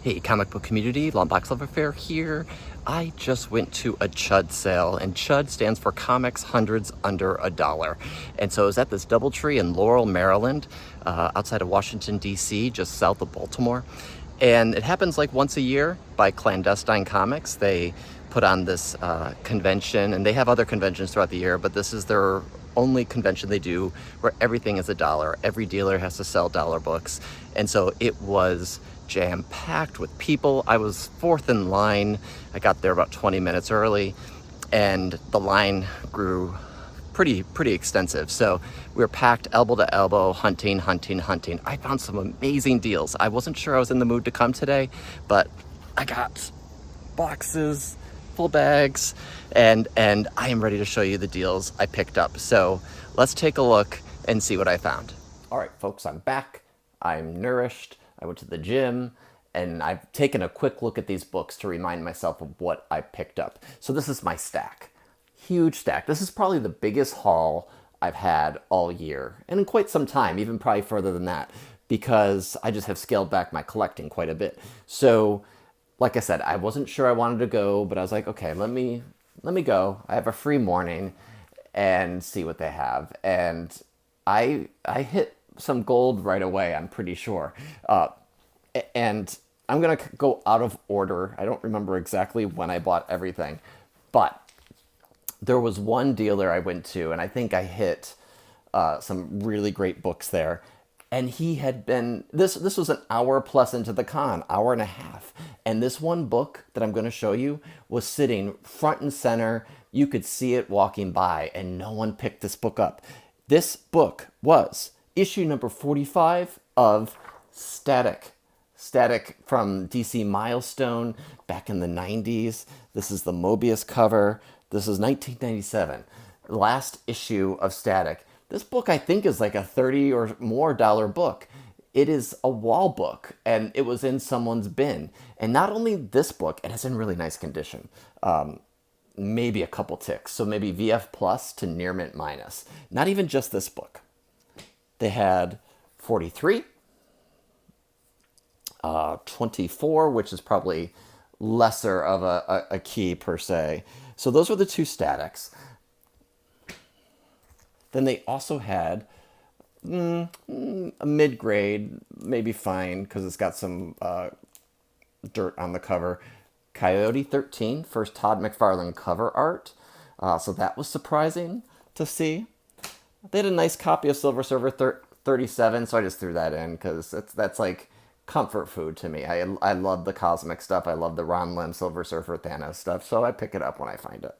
Hey, comic book community, Long Box Love Affair here. I just went to a Chud sale, and Chud stands for Comics Hundreds Under a Dollar. And so I was at this Doubletree in Laurel, Maryland, outside of Washington, D.C., just south of Baltimore. And it happens like once a year by Clandestine Comics. They put on this convention, and they have other conventions throughout the year, but this is their only convention they do where everything is a dollar. Every dealer has to sell dollar books. And so it was jam-packed with people. I was fourth in line. I got there about 20 minutes early, and the line grew pretty extensive. So we were packed elbow to elbow, hunting. I found some amazing deals. I wasn't sure I was in the mood to come today, but I got boxes, full bags, and I am ready to show you the deals I picked up. So let's take a look and see what I found. All right, folks, I'm back. I'm nourished. I went to the gym, and I've taken a quick look at these books to remind myself of what I picked up. So this is my stack. Huge stack. This is probably the biggest haul I've had all year, and in quite some time, even probably further than that, because I just have scaled back my collecting quite a bit. So, like I said, I wasn't sure I wanted to go, but I was like, okay, let me go. I have a free morning and see what they have. And I hit some gold right away, I'm pretty sure. And I'm going to go out of order. I don't remember exactly when I bought everything, but there was one dealer I went to, and I think I hit some really great books there. And he had been, this was an hour plus into the con, hour and a half. And this one book that I'm going to show you was sitting front and center. You could see it walking by, and no one picked this book up. This book was issue number 45 of Static. Static from DC Milestone back in the 90s. This is the Mobius cover. This is 1997. Last issue of Static. This book, I think, is like a $30 or more book. It is a wall book, and it was in someone's bin. And not only this book, it is in really nice condition. Maybe a couple ticks. So maybe VF plus to near mint minus. Not even just this book. They had 43, 24, which is probably lesser of a key per se. So those were the two statics. Then they also had a mid-grade, maybe fine, because it's got some dirt on the cover. Coyote 13, first Todd McFarlane cover art. So that was surprising to see. They had a nice copy of Silver Surfer 37, so I just threw that in because that's like comfort food to me. I love the cosmic stuff. I love the Ron Lim Silver Surfer Thanos stuff, so I pick it up when I find it.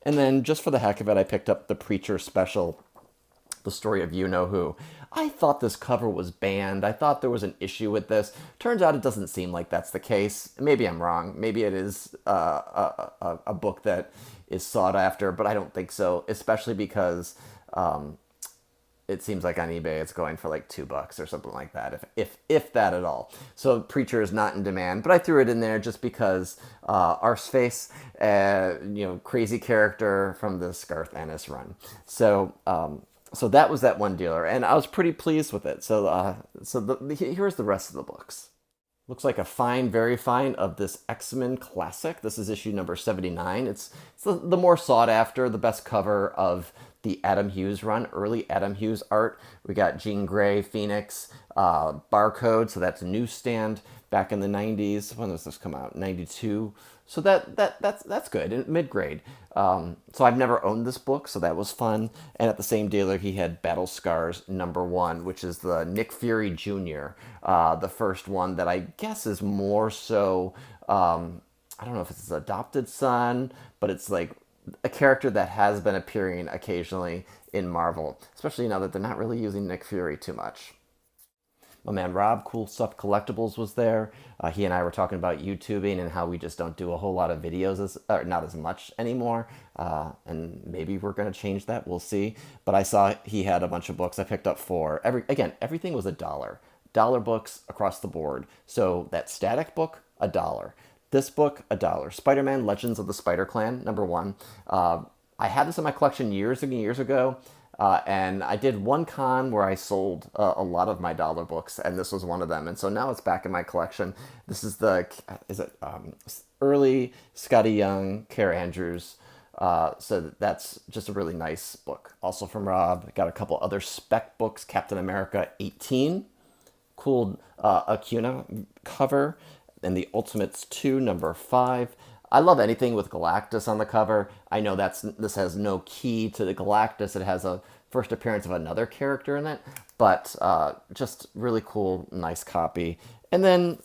And then just for the heck of it, I picked up the Preacher special, The Story of You Know Who. I thought this cover was banned. I thought there was an issue with this. Turns out it doesn't seem like that's the case. Maybe I'm wrong. Maybe it is a book that is sought after, but I don't think so, especially because it seems like on eBay it's going for like $2 or something like that, if that at all. So Preacher is not in demand, but I threw it in there just because Arseface, crazy character from the Garth Ennis run. So that was that one dealer, and I was pretty pleased with it. So here's the rest of the books. Looks like a fine, very fine of this X-Men classic. This is issue number 79. It's the more sought after, the best cover of the Adam Hughes run, early Adam Hughes art. We got Jean Grey, Phoenix, Barcode, so that's a newsstand back in the 90s. When does this come out? 92. So that's good, mid-grade. So I've never owned this book, so that was fun. And at the same dealer, he had Battle Scars #1, which is the Nick Fury Jr., the first one that I guess is more so, I don't know if it's his adopted son, but it's like a character that has been appearing occasionally in Marvel, especially now that they're not really using Nick Fury too much. My man Rob, Cool Stuff Collectibles, was there. He and I were talking about YouTubing and how we just don't do a whole lot of videos, not as much anymore. And maybe we're going to change that. We'll see. But I saw he had a bunch of books. I picked up 4. Everything was $1. Dollar books across the board. So that Static book, $1. This book, $1. Spider-Man Legends of the Spider-Clan, #1. I had this in my collection years and years ago, and I did one con where I sold a lot of my dollar books, and this was one of them. And so now it's back in my collection. This is the early Scotty Young, Care Andrews. So that's just a really nice book. Also from Rob, got a couple other spec books. Captain America 18, cool Acuna cover, and the Ultimates 2, number 5. I love anything with Galactus on the cover. I know this has no key to the Galactus. It has a first appearance of another character in it, but just really cool, nice copy. And then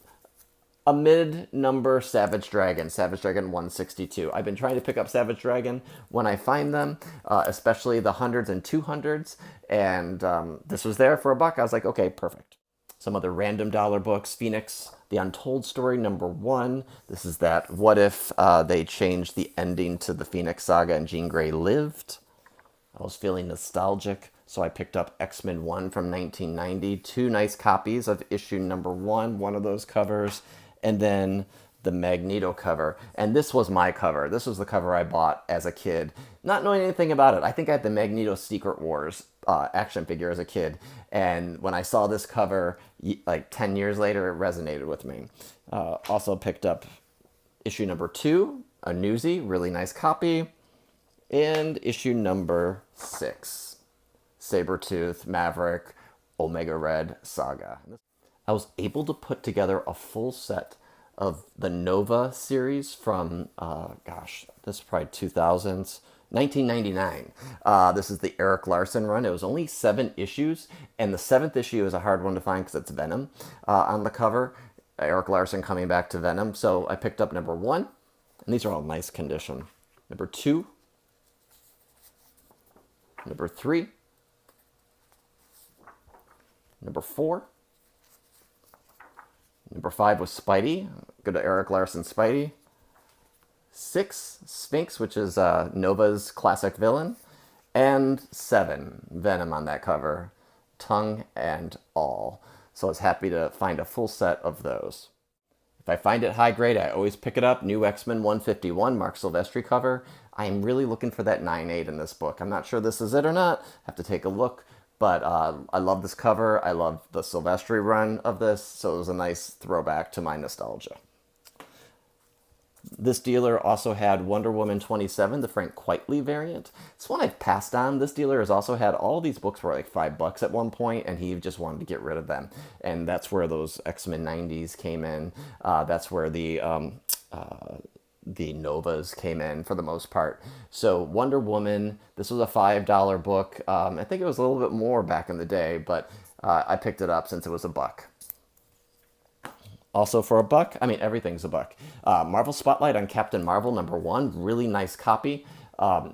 a mid-number Savage Dragon 162. I've been trying to pick up Savage Dragon when I find them, especially the hundreds and 200s, and this was there for $1. I was like, okay, perfect. Some other random dollar books. Phoenix, The Untold Story, number 1. This is that what if they changed the ending to the Phoenix Saga and Jean Grey lived. I was feeling nostalgic, so I picked up X-Men 1 from 1990. 2 nice copies of issue number 1, one of those covers, and then the Magneto cover. And this was my cover. This was the cover I bought as a kid, not knowing anything about it. I think I had the Magneto Secret Wars action figure as a kid, and when I saw this cover like 10 years later, it resonated with me. Also picked up issue number 2, a newsie, really nice copy, and issue number 6, Sabretooth, Maverick, Omega Red Saga. I was able to put together a full set of the Nova series from, this is probably 2000s, 1999. This is the Erik Larsen run. It was only 7 issues, and the 7th issue is a hard one to find because it's Venom on the cover. Erik Larsen coming back to Venom. So I picked up number 1, and these are all nice condition. Number 2, number 3, number 4, number 5 was Spidey. Go to Erik Larsen Spidey. 6, Sphinx, which is Nova's classic villain. And 7, Venom on that cover. Tongue and all. So I was happy to find a full set of those. If I find it high grade, I always pick it up. New X-Men 151, Mark Silvestri cover. I am really looking for that 9/8 in this book. I'm not sure this is it or not. Have to take a look. But I love this cover. I love the Silvestri run of this. So it was a nice throwback to my nostalgia. This dealer also had Wonder Woman 27, the Frank Quitely variant. It's one I've passed on. This dealer has also had all these books for like $5 at one point, and he just wanted to get rid of them. And that's where those X-Men 90s came in. That's where the Novas came in for the most part. So Wonder Woman, this was a $5 book. I think it was a little bit more back in the day, but I picked it up since it was $1. Also for $1, I mean, everything's $1. Marvel Spotlight on Captain Marvel, number 1, really nice copy.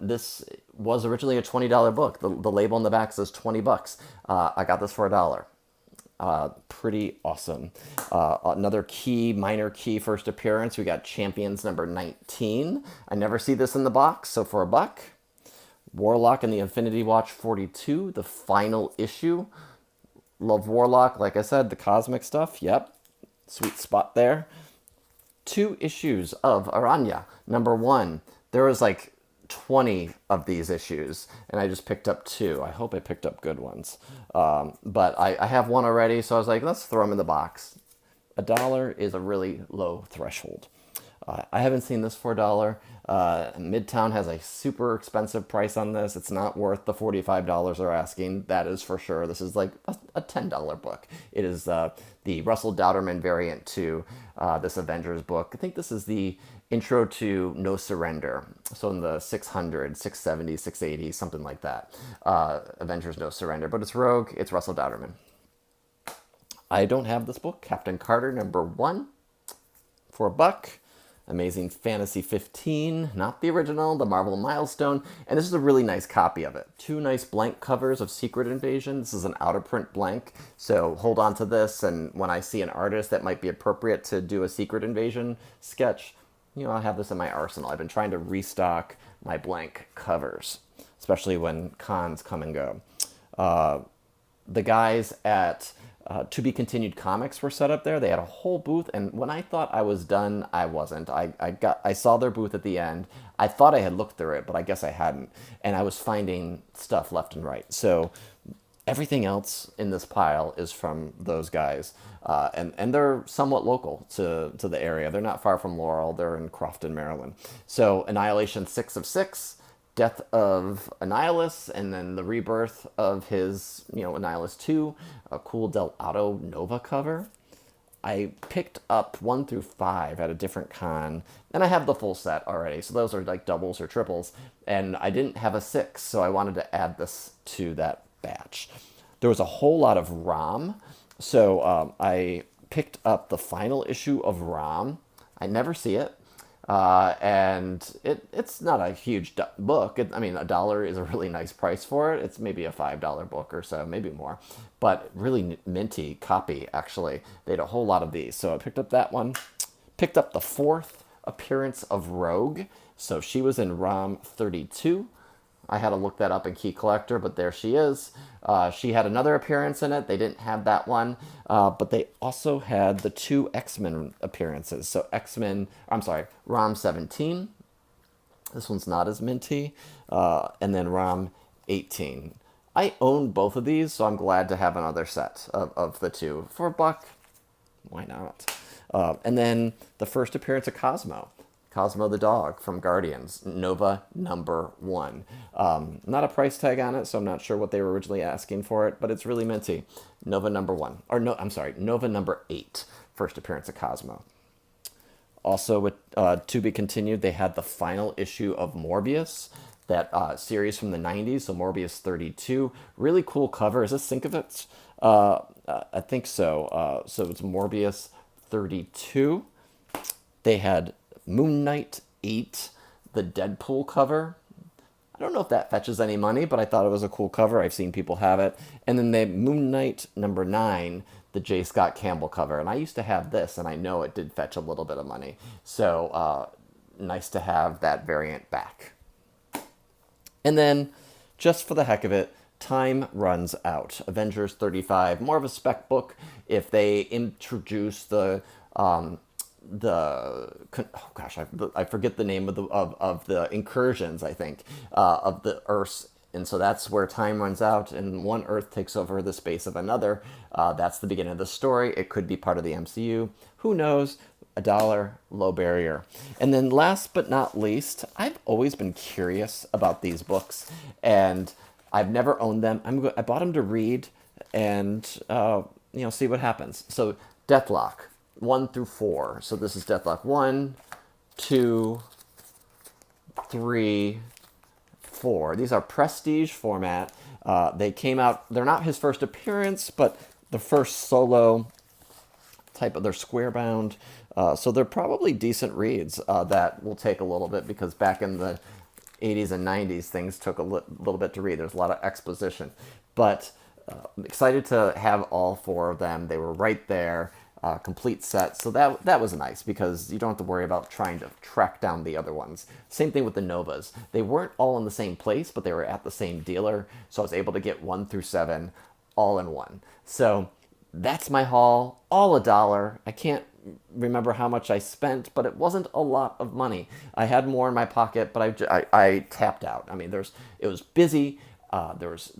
This was originally a $20 book. The label on the back says $20. I got this for $1. Pretty awesome. Another minor key first appearance. We got Champions number 19. I never see this in the box, so for $1. Warlock and the Infinity Watch 42, the final issue. Love Warlock, like I said, the cosmic stuff, yep. Sweet spot there. 2 issues of Aranya, number 1. There was like 20 of these issues, and I just picked up 2. I hope I picked up good ones. But I have one already, so I was like, let's throw them in the box. $1 is a really low threshold. I haven't seen this for $1. Midtown has a super expensive price on this. It's not worth the $45 they're asking. That is for sure. This is like a $10 book. It is the Russell Dauterman variant to this Avengers book. I think this is the intro to No Surrender. So in the 600, 670, 680, something like that. Avengers No Surrender. But it's Rogue. It's Russell Dauterman. I don't have this book. Captain Carter, number 1, for $1. Amazing Fantasy 15, not the original, the Marvel Milestone, and this is a really nice copy of it. 2 nice blank covers of Secret Invasion. This is an out-of-print blank, so hold on to this, and when I see an artist that might be appropriate to do a Secret Invasion sketch, I have this in my arsenal. I've been trying to restock my blank covers, especially when cons come and go. The guys at To Be Continued comics were set up there. They had a whole booth, and when I thought I was done, I wasn't. I saw their booth at the end. I thought I had looked through it, but I guess I hadn't. And I was finding stuff left and right. So everything else in this pile is from those guys, and they're somewhat local to the area. They're not far from Laurel. They're in Crofton, Maryland. So Annihilation 6 of 6, Death of Annihilus, and then the rebirth of his, Annihilus 2, a cool Del Auto Nova cover. I picked up 1 through 5 at a different con, and I have the full set already, so those are like doubles or triples, and I didn't have a 6, so I wanted to add this to that batch. There was a whole lot of ROM, so I picked up the final issue of ROM. I never see it, and it's not a huge book. I mean, $1 is a really nice price for it. It's maybe a $5 book or so, maybe more, but really minty copy, actually. They had a whole lot of these, so I picked up that one. Picked up the 4th appearance of Rogue, so she was in ROM 32. I had to look that up in Key Collector, but there she is. She had another appearance in it. They didn't have that one, but they also had the 2 X-Men appearances. So ROM 17. This one's not as minty. And then ROM 18. I own both of these, so I'm glad to have another set of the 2. For $1, why not? And then the first appearance of Cosmo. Cosmo the dog from Guardians, Nova number 1. Not a price tag on it, so I'm not sure what they were originally asking for it, but it's really minty. Nova number 1. Nova number 8. First appearance of Cosmo. Also, with To Be Continued, they had the final issue of Morbius, that series from the 90s, so Morbius 32. Really cool cover. Is this Sienkiewicz? I think so. So it's Morbius 32. They had Moon Knight 8, the Deadpool cover. I don't know if that fetches any money, but I thought it was a cool cover. I've seen people have it. And then they Moon Knight number 9, the J. Scott Campbell cover. And I used to have this, and I know it did fetch a little bit of money. So nice to have that variant back. And then, just for the heck of it, Time Runs Out. Avengers 35, more of a spec book. If they introduce I forget the name of the incursions, I think, of the Earths, and so that's where time runs out and one Earth takes over the space of another. That's the beginning of the story. It could be part of the MCU. Who knows? $1, low barrier. And then last but not least, I've always been curious about these books, and I've never owned them. I bought them to read and see what happens. So Deathlock 1 through 4. So this is Deathlock 1, 2, 3, 4. These are prestige format. They came out, they're not his first appearance, but the first solo type of, they're square bound. So they're probably decent reads that will take a little bit, because back in the 80s and 90s, things took a little bit to read. There's a lot of exposition. But I'm excited to have all 4 of them. They were right there. Complete set. So that was nice, because you don't have to worry about trying to track down the other ones. Same thing with the Novas. They weren't all in the same place, but they were at the same dealer. So I was able to get 1 through 7 all in one. So that's my haul, all $1. I can't remember how much I spent, but it wasn't a lot of money. I had more in my pocket, but I tapped out. I mean, it was busy. There was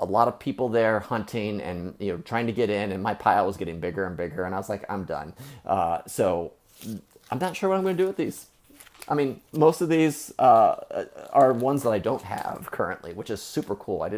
a lot of people there hunting and trying to get in, and my pile was getting bigger and bigger, and I was like, I'm done. So I'm not sure what I'm going to do with these. I mean, most of these are ones that I don't have currently, which is super cool.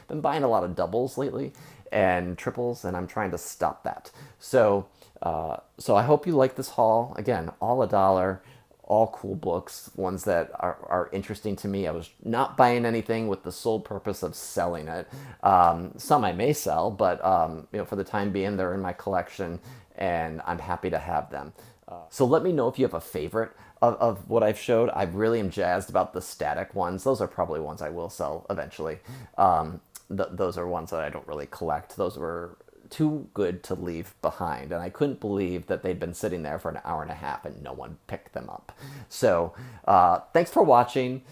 Been buying a lot of doubles lately and triples, and I'm trying to stop that. So I hope you like this haul. Again, all $1. All cool books, ones that are interesting to me. I was not buying anything with the sole purpose of selling it. Some I may sell, but for the time being, they're in my collection, and I'm happy to have them. So let me know if you have a favorite of what I've showed. I really am jazzed about the static ones. Those are probably ones I will sell eventually. Those are ones that I don't really collect. Those were too good to leave behind. And I couldn't believe that they'd been sitting there for an hour and a half and no one picked them up. So thanks for watching.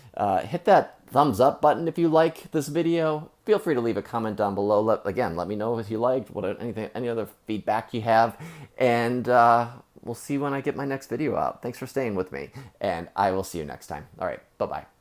Hit that thumbs up button if you like this video. Feel free to leave a comment down below. Let me know if you liked, any other feedback you have. And we'll see when I get my next video out. Thanks for staying with me. And I will see you next time. All right, bye-bye.